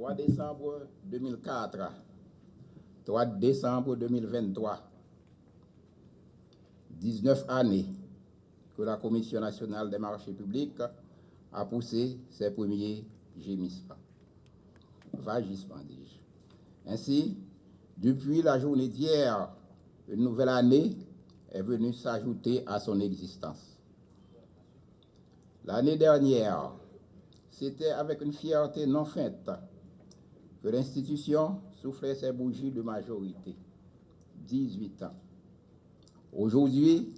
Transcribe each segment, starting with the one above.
3 décembre 2004, 3 décembre 2023, 19 années que la Commission nationale des marchés publics a poussé ses premiers vagissements, dis-je. Ainsi, depuis la journée d'hier, une nouvelle année est venue s'ajouter à son existence. L'année dernière, c'était avec une fierté non feinte que l'institution soufflait ses bougies de majorité, 18 ans. Aujourd'hui,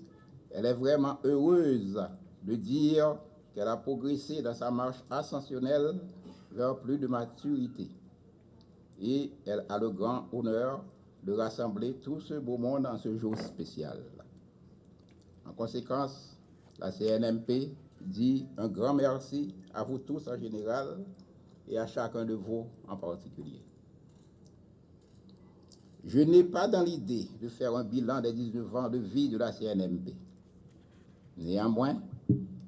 elle est vraiment heureuse de dire qu'elle a progressé dans sa marche ascensionnelle vers plus de maturité. Et elle a le grand honneur de rassembler tout ce beau monde en ce jour spécial. En conséquence, la CNMP dit un grand merci à vous tous en général et à chacun de vous en particulier. Je n'ai pas dans l'idée de faire un bilan des 19 ans de vie de la CNMP. Néanmoins,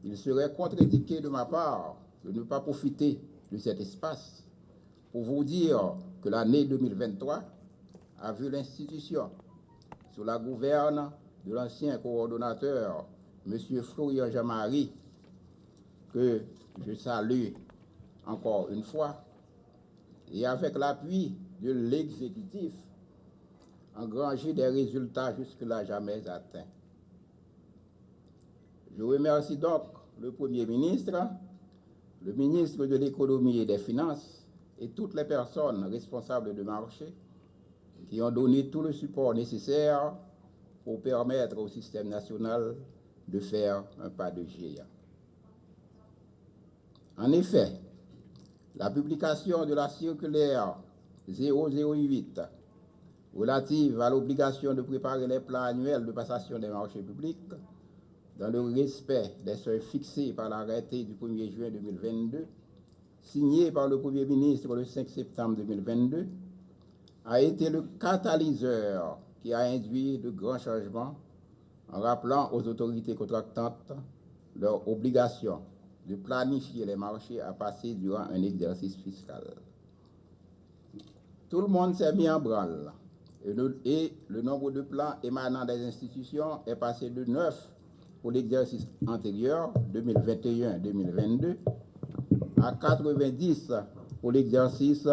il serait contre-indiqué de ma part de ne pas profiter de cet espace pour vous dire que l'année 2023 a vu l'institution, sous la gouverne de l'ancien coordonnateur, M. Florian Jean-Marie, que je salue encore une fois, et avec l'appui de l'exécutif, engranger des résultats jusque-là jamais atteints. Je remercie donc le Premier ministre, le ministre de l'Économie et des Finances et toutes les personnes responsables de marché qui ont donné tout le support nécessaire pour permettre au système national de faire un pas de géant. En effet, la publication de la circulaire 008 relative à l'obligation de préparer les plans annuels de passation des marchés publics dans le respect des seuils fixés par l'arrêté du 1er juin 2022, signé par le Premier ministre le 5 septembre 2022, a été le catalyseur qui a induit de grands changements en rappelant aux autorités contractantes leur obligation de planifier les marchés à passer durant un exercice fiscal. Tout le monde s'est mis en branle et le nombre de plans émanant des institutions est passé de 9 pour l'exercice antérieur, 2021-2022, à 90 pour l'exercice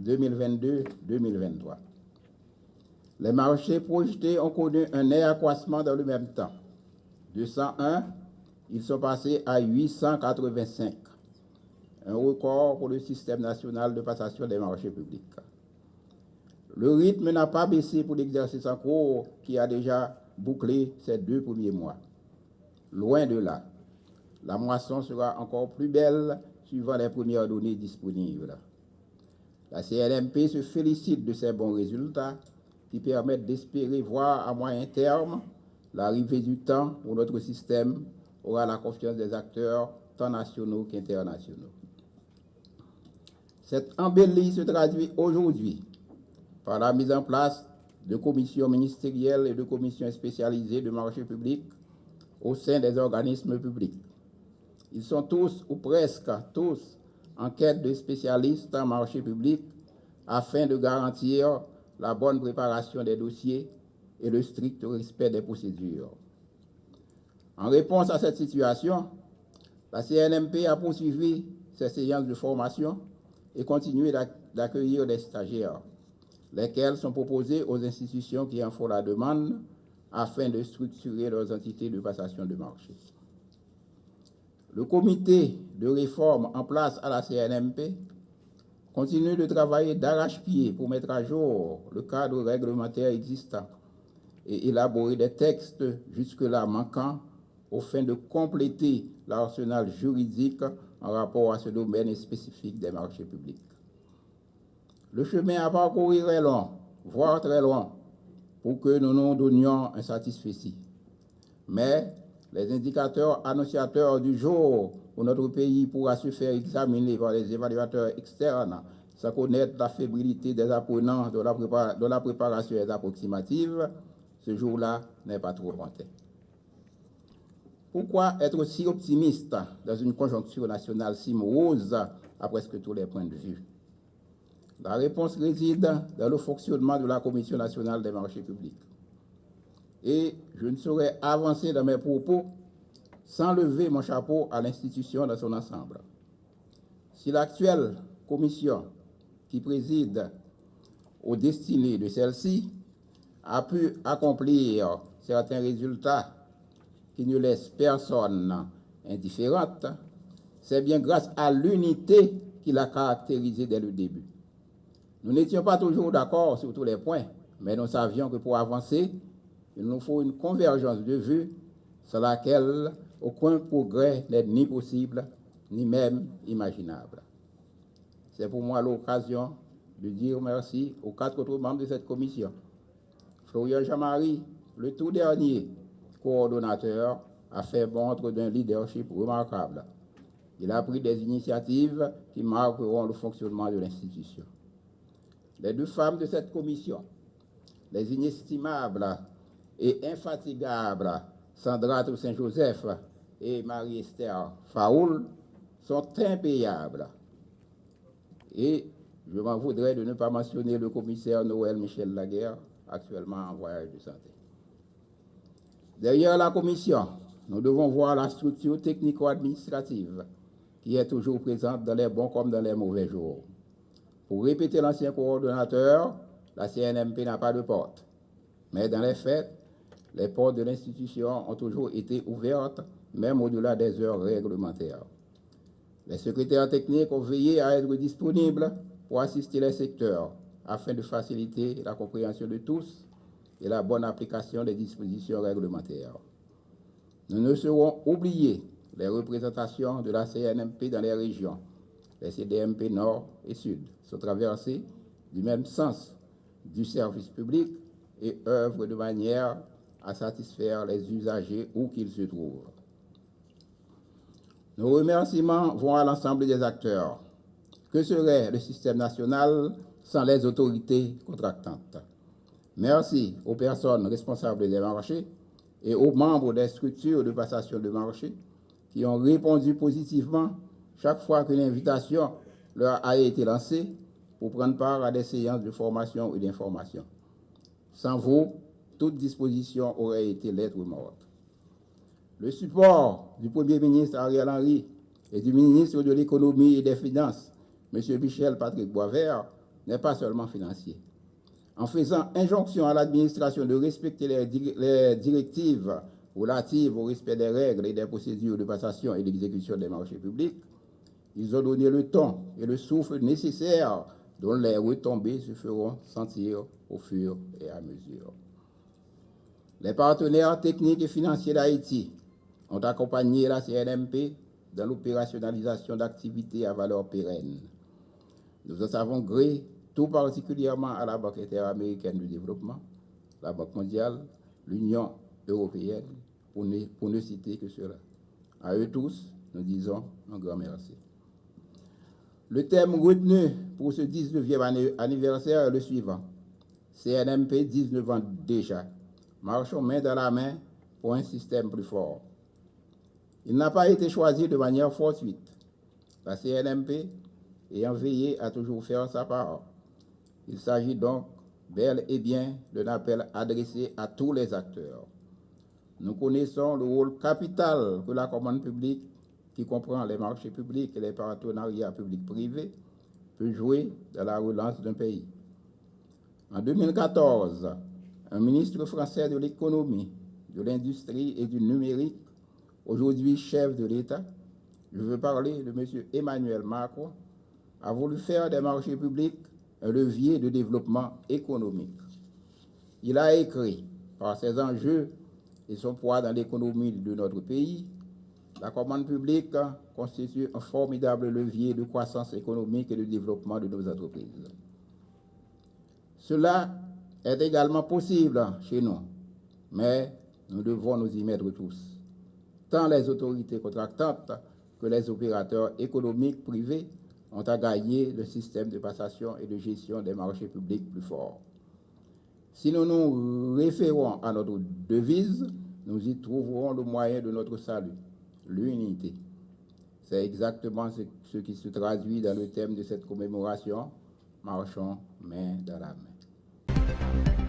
2022-2023. Les marchés projetés ont connu un net accroissement dans le même temps. De 101, ils sont passés à 885, un record pour le système national de passation des marchés publics. Le rythme n'a pas baissé pour l'exercice en cours qui a déjà bouclé ces 2 premiers mois. Loin de là, la moisson sera encore plus belle suivant les premières données disponibles. La CNMP se félicite de ces bons résultats qui permettent d'espérer voir à moyen terme l'arrivée du temps où notre système aura la confiance des acteurs tant nationaux qu'internationaux. Cette embellie se traduit aujourd'hui par la mise en place de commissions ministérielles et de commissions spécialisées de marché public au sein des organismes publics. Ils sont tous, ou presque tous, en quête de spécialistes en marché public afin de garantir la bonne préparation des dossiers et le strict respect des procédures. En réponse à cette situation, la CNMP a poursuivi ses séances de formation et continué d'accueillir des stagiaires, lesquels sont proposés aux institutions qui en font la demande afin de structurer leurs entités de passation de marché. Le comité de réforme en place à la CNMP continue de travailler d'arrache-pied pour mettre à jour le cadre réglementaire existant et élaborer des textes jusque-là manquants aux fins de compléter l'arsenal juridique en rapport à ce domaine spécifique des marchés publics. Le chemin à parcourir est long, voire très long, pour que nous nous donnions un satisfecit. Mais les indicateurs annonciateurs du jour où notre pays pourra se faire examiner par les évaluateurs externes sans connaître la fébrilité des apprenants de la préparation est approximative, ce jour-là n'est pas trop lointain. Pourquoi être si optimiste dans une conjoncture nationale si morose à presque tous les points de vue. La réponse réside dans le fonctionnement de la Commission nationale des marchés publics. Et je ne saurais avancer dans mes propos sans lever mon chapeau à l'institution dans son ensemble. Si l'actuelle commission qui préside aux destinées de celle-ci a pu accomplir certains résultats qui ne laissent personne indifférente, c'est bien grâce à l'unité qui l'a caractérisée dès le début. Nous n'étions pas toujours d'accord sur tous les points, mais nous savions que pour avancer, il nous faut une convergence de vues sans laquelle aucun progrès n'est ni possible, ni même imaginable. C'est pour moi l'occasion de dire merci aux 4 autres membres de cette commission. Florian Jean-Marie, le tout dernier coordonnateur, a fait montre d'un leadership remarquable. Il a pris des initiatives qui marqueront le fonctionnement de l'institution. Les 2 femmes de cette commission, les inestimables et infatigables Sandra Toussaint-Joseph et Marie-Esther Faoul, sont impayables. Et je m'en voudrais de ne pas mentionner le commissaire Noël Michel Laguerre, actuellement en voyage de santé. Derrière la commission, nous devons voir la structure technico-administrative qui est toujours présente dans les bons comme dans les mauvais jours. Pour répéter l'ancien coordonnateur, la CNMP n'a pas de porte. Mais dans les faits, les portes de l'institution ont toujours été ouvertes, même au-delà des heures réglementaires. Les secrétaires techniques ont veillé à être disponibles pour assister les secteurs afin de faciliter la compréhension de tous et la bonne application des dispositions réglementaires. Nous ne serons oubliés les représentations de la CNMP dans les régions. Les CDMP Nord et Sud sont traversés du même sens du service public et œuvrent de manière à satisfaire les usagers où qu'ils se trouvent. Nos remerciements vont à l'ensemble des acteurs. Que serait le système national sans les autorités contractantes? Merci aux personnes responsables des marchés et aux membres des structures de passation de marché qui ont répondu positivement chaque fois que l'invitation leur a été lancée pour prendre part à des séances de formation et d'information. Sans vous, toute disposition aurait été lettre morte. Le support du Premier ministre Ariel Henry et du ministre de l'Économie et des Finances, M. Michel Patrick Boisvert, n'est pas seulement financier. En faisant injonction à l'administration de respecter les directives relatives au respect des règles et des procédures de passation et d'exécution des marchés publics, ils ont donné le ton et le souffle nécessaires dont les retombées se feront sentir au fur et à mesure. Les partenaires techniques et financiers d'Haïti ont accompagné la CNMP dans l'opérationnalisation d'activités à valeur pérenne. Nous en savons gré tout particulièrement à la Banque interaméricaine du développement, la Banque mondiale, l'Union européenne, pour ne citer que cela. À eux tous, nous disons un grand merci. Le thème retenu pour ce 19e anniversaire est le suivant. CNMP 19 ans déjà. Marchons main dans la main pour un système plus fort. Il n'a pas été choisi de manière fortuite. La CNMP ayant veillé à toujours faire sa part. Il s'agit donc bel et bien d'un appel adressé à tous les acteurs. Nous connaissons le rôle capital que la commande publique, qui comprend les marchés publics et les partenariats publics-privés, peut jouer dans la relance d'un pays. En 2014, un ministre français de l'économie, de l'industrie et du numérique, aujourd'hui chef de l'État, je veux parler de M. Emmanuel Macron, a voulu faire des marchés publics un levier de développement économique. Il a écrit, par ses enjeux et son poids dans l'économie de notre pays, la commande publique constitue un formidable levier de croissance économique et de développement de nos entreprises. Cela est également possible chez nous, mais nous devons nous y mettre tous, tant les autorités contractantes que les opérateurs économiques privés ont à gagner le système de passation et de gestion des marchés publics plus fort. Si nous nous référons à notre devise, nous y trouverons le moyen de notre salut, l'unité. C'est exactement ce qui se traduit dans le thème de cette commémoration, marchons main dans la main.